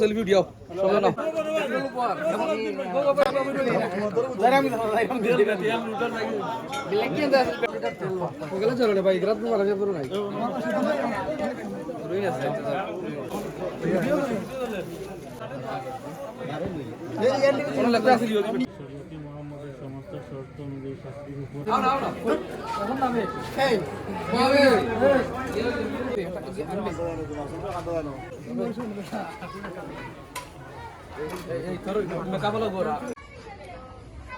Selfie উঠিয়াও সবাই নাও চলো ভাই গ্রাম মারা যাবে নাই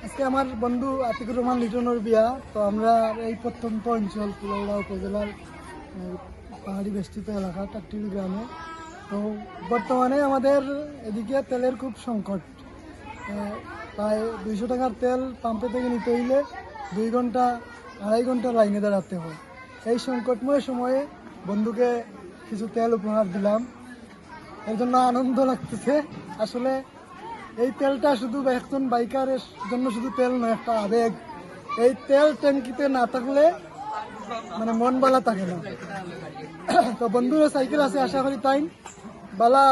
আজকে আমার বন্ধু আতিকুর রহমান লিটনের বিয়া। তো আমরা এই প্রত্যন্ত অঞ্চল কুলাউড়া উপজেলার পাহাড়ি বেষ্টিত এলাকা টাট্টিল গ্রামে। তো বর্তমানে আমাদের এদিকে তেলের খুব সংকট। প্রায় 200 টাকার তেল পাম্পে থেকে নিতে হইলে 2 ঘন্টা 2.5 ঘন্টা লাইনে দাঁড়াতে হয়। এই সংকটময় সময়ে বন্ধুকে কিছু তেল উপহার দিলাম, এর জন্য আনন্দ লাগতেছে। আসলে এই তেলটা শুধু একজন বাইকারের জন্য শুধু তেল নয়, একটা আবেগ। এই তেল ট্যাঙ্কিতে না থাকলে মানে মন বালা থাকে না। তো বন্ধুর সাইকেল আছে, আশা করি তাই বালা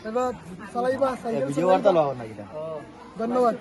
এবার চালাইবা সাইকেল। ধন্যবাদ।